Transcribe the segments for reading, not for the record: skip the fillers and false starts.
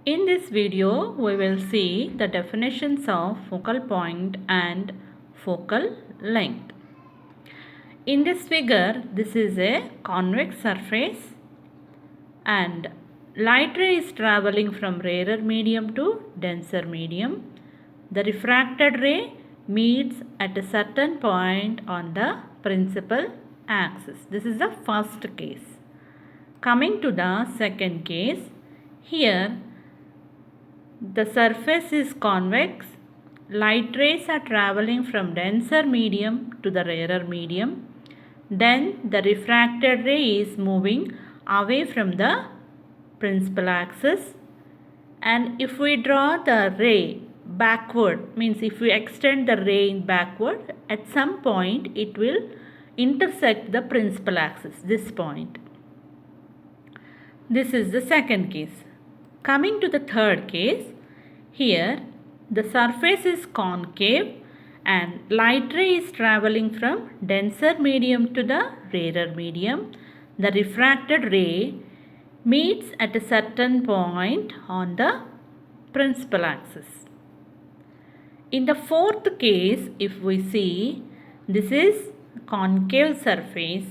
In this video, we will see the definitions of focal point and focal length. In this figure, this is a convex surface and light ray is traveling from rarer medium to denser medium. The refracted ray meets at a certain point on the principal axis. This is the first case. Coming to the second case, here the surface is convex. Light rays are traveling from denser medium to the rarer medium. Then the refracted ray is moving away from the principal axis. And if we draw the ray backward, means if we extend the ray backward, at some point it will intersect the principal axis, this point. This is the second case. Coming to the third case, here the surface is concave and light ray is traveling from denser medium to the rarer medium. The refracted ray meets at a certain point on the principal axis. In the fourth case, if we see, this is concave surface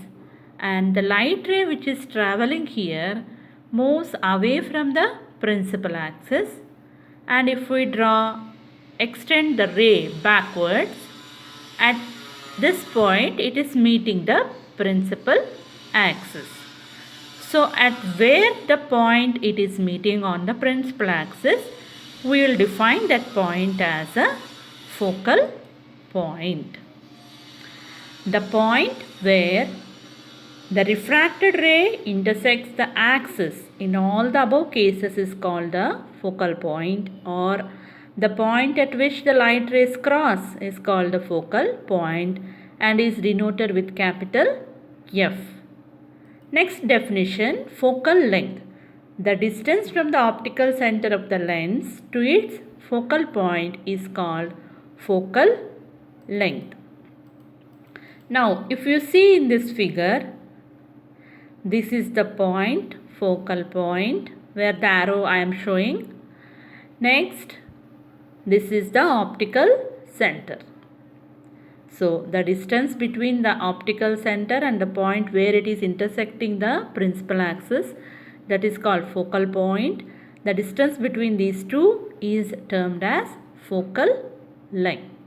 and the light ray which is traveling here moves away from the principal axis, and if we extend the ray backwards, at this point it is meeting the principal axis. So at where the point it is meeting on the principal axis, we will define that point as a focal point. The point where the refracted ray intersects the axis in all the above cases is called the focal point, or the point at which the light rays cross is called the focal point and is denoted with capital F. Next definition, focal length. The distance from the optical center of the lens to its focal point is called focal length. Now, if you see in this figure, this is the point, focal point, where the arrow I am showing. Next, this is the optical center. So, the distance between the optical center and the point where it is intersecting the principal axis, that is called focal point. The distance between these two is termed as focal length.